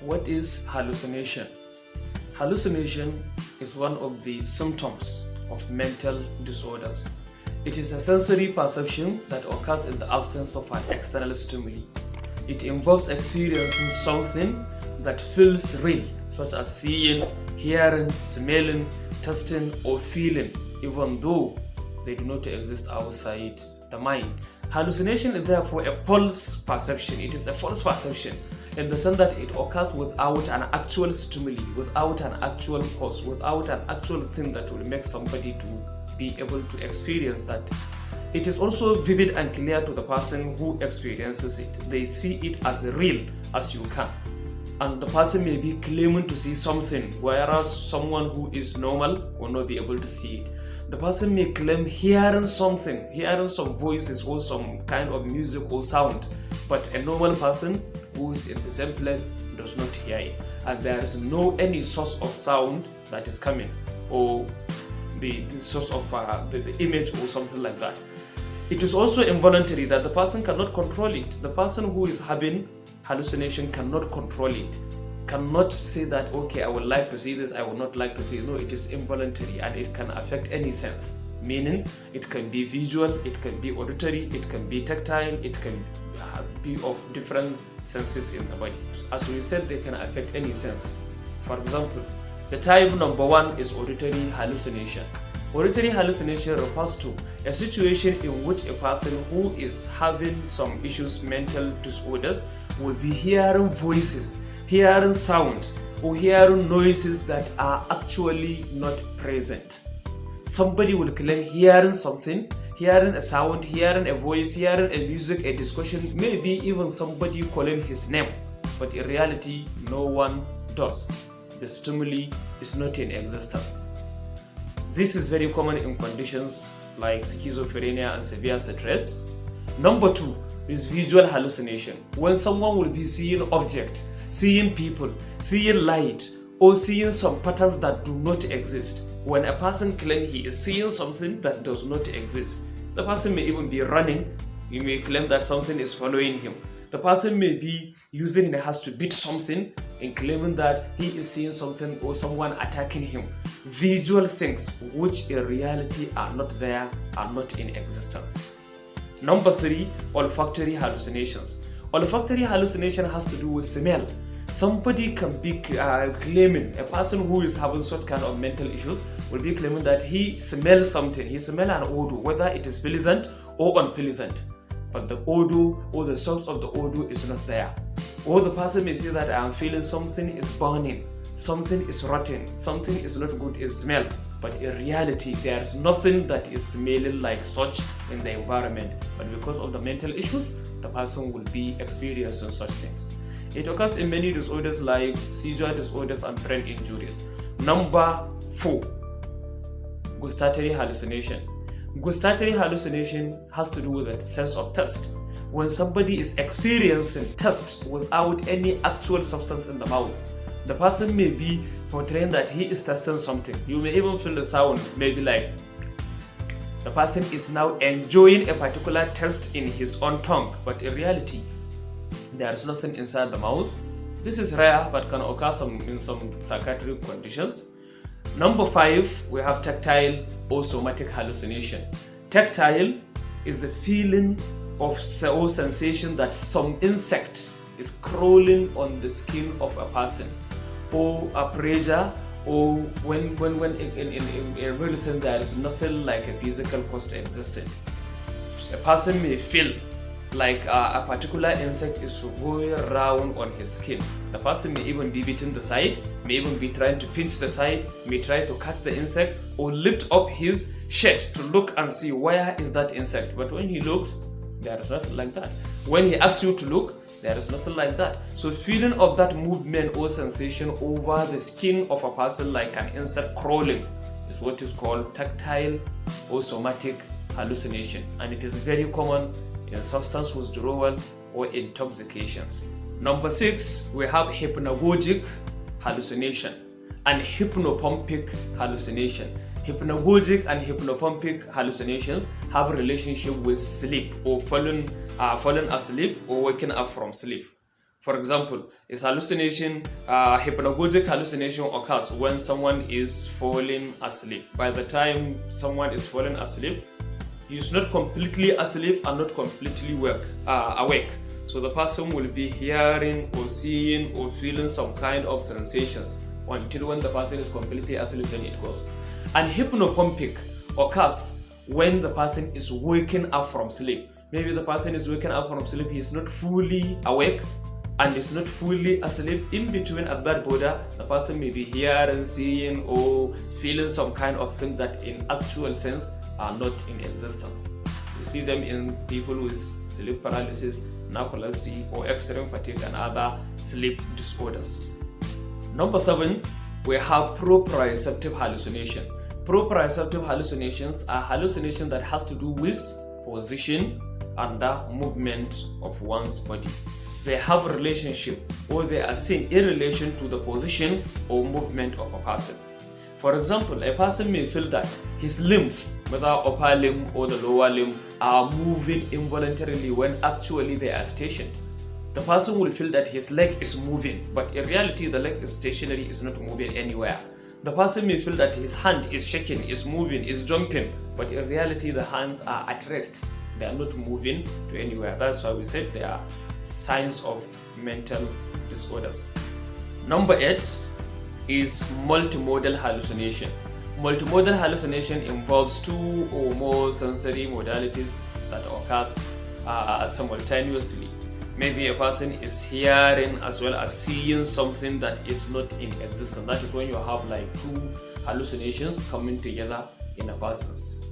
What is hallucination? Hallucination is one of the symptoms of mental disorders. It is a sensory perception that occurs in the absence of an external stimuli. It involves experiencing something that feels real, such as seeing, hearing, smelling, tasting, or feeling, even though they do not exist outside the mind. Hallucination is therefore a false perception. It is a false perception in the sense that it occurs without an actual stimuli, without an actual cause, without an actual thing that will make somebody to be able to experience that. It is also vivid and clear to the person who experiences it. They see it as real as you can. And the person may be claiming to see something, whereas someone who is normal will not be able to see it. The person may claim hearing something, hearing some voices or some kind of music or sound, but a normal person who is in the same place does not hear it. And there is no any source of sound that is coming, or the source of the image or something like that. It is also involuntary, that the person cannot control it. The person who is having hallucination cannot control it, cannot say that, okay, I would like to see this, I would not like to see it. No, it is involuntary, and it can affect any sense. Meaning, it can be visual, it can be auditory, it can be tactile, it can be of different senses in the body. As we said, they can affect any sense. For example, the type number 1 is auditory hallucination. Auditory hallucination refers to a situation in which a person who is having some issues, mental disorders, will be hearing voices, hearing sounds, or hearing noises that are actually not present. Somebody will claim hearing something, hearing a sound, hearing a voice, hearing a music, a discussion, maybe even somebody calling his name, but in reality, no one does. The stimuli is not in existence. This is very common in conditions like schizophrenia and severe stress. Number 2 is visual hallucination. When someone will be seeing objects, seeing people, seeing light, or seeing some patterns that do not exist. When a person claims he is seeing something that does not exist, the person may even be running. He may claim that something is following him. The person may be using his hands to beat something and claiming that he is seeing something or someone attacking him. Visual things which in reality are not there, are not in existence. Number 3, olfactory hallucinations. Olfactory hallucination has to do with smell. Somebody can be claiming, a person who is having such kind of mental issues will be claiming that he smells something, he smells an odor, whether it is pleasant or unpleasant. But the odor or the source of the odor is not there. Or the person may say that I am feeling something is burning, something is rotten, something is not good in smell. But in reality, there is nothing that is smelling like such in the environment. But because of the mental issues, the person will be experiencing such things. It occurs in many disorders like seizure disorders and brain injuries. Number 4, gustatory hallucination. Gustatory hallucination has to do with the sense of taste. When somebody is experiencing taste without any actual substance in the mouth, the person may be portraying that he is tasting something. You may even feel the sound, maybe like the person is now enjoying a particular taste in his own tongue, but in reality, there is nothing inside the mouth. This is rare but can occur in some psychiatric conditions. Number 5, we have tactile or somatic hallucination. Tactile is the feeling of or sensation that some insect is crawling on the skin of a person, or a pressure, or when in real sense there is nothing like a physical cause to existing. A person may feel like a particular insect is going around on his skin. The person may even be beating the side, may even be trying to pinch the side, may try to catch the insect, or lift up his shirt to look and see where is that insect. But when he looks, there is nothing like that. When he asks you to look, there is nothing like that. So feeling of that movement or sensation over the skin of a person like an insect crawling is what is called tactile or somatic hallucination. And it is very common in substance withdrawal or intoxications. Number 6, we have hypnagogic hallucination and hypnopompic hallucination. Hypnagogic and hypnopompic hallucinations have a relationship with sleep or falling asleep or waking up from sleep. For example, is hallucination, hypnagogic hallucination occurs when someone is falling asleep. By the time someone is falling asleep, he is not completely asleep and not completely awake. So the person will be hearing or seeing or feeling some kind of sensations until when the person is completely asleep, then it goes. And hypnopompic occurs when the person is waking up from sleep. Maybe the person is waking up from sleep, he is not fully awake and is not fully asleep. In between at that border, the person may be hearing, seeing or feeling some kind of thing that in actual sense are not in existence. You see them in people with sleep paralysis, narcolepsy or extreme fatigue and other sleep disorders. Number 7, we have proprioceptive hallucination. Proprioceptive hallucinations are hallucinations that has to do with position and the movement of one's body. They have a relationship or they are seen in relation to the position or movement of a person. For example, a person may feel that his limbs, whether upper limb or the lower limb, are moving involuntarily when actually they are stationed. The person will feel that his leg is moving, but in reality the leg is stationary, is not moving anywhere. The person may feel that his hand is shaking, is moving, is jumping, but in reality the hands are at rest. They are not moving to anywhere. That's why we said they are signs of mental disorders. Number 8 is multimodal hallucination. Multimodal hallucination involves 2 or more sensory modalities that occur simultaneously. Maybe a person is hearing as well as seeing something that is not in existence. That is when you have like 2 hallucinations coming together in a person's.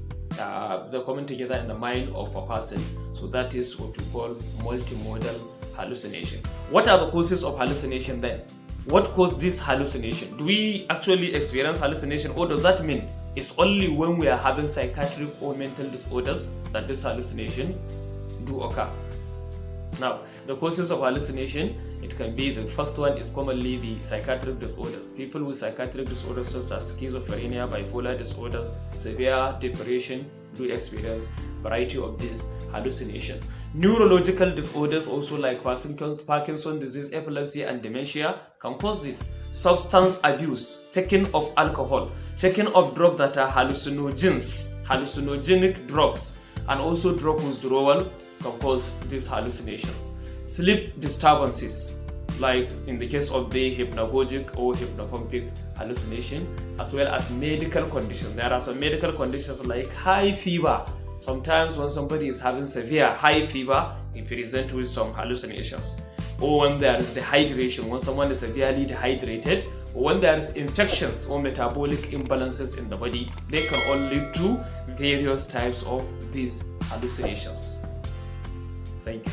They're coming together in the mind of a person. So that is what we call multimodal hallucination. What are the causes of hallucination then? What caused this hallucination? Do we actually experience hallucination, or does that mean it's only when we are having psychiatric or mental disorders that this hallucination do occur? Now, the causes of hallucination, it can be, the first one is commonly the psychiatric disorders. People with psychiatric disorders such as schizophrenia, bipolar disorders, severe depression do experience variety of this hallucination. Neurological disorders also like Parkinson's disease, epilepsy and dementia can cause this. Substance abuse, taking of alcohol, taking of drugs that are hallucinogens, hallucinogenic drugs, and also drug withdrawal can cause these hallucinations. Sleep disturbances, like in the case of the hypnagogic or hypnopompic hallucination, as well as medical conditions. There are some medical conditions like high fever. Sometimes when somebody is having severe high fever, he presents with some hallucinations. Or when there is dehydration, when someone is severely dehydrated, or when there is infections or metabolic imbalances in the body, they can all lead to various types of these hallucinations. Thank you.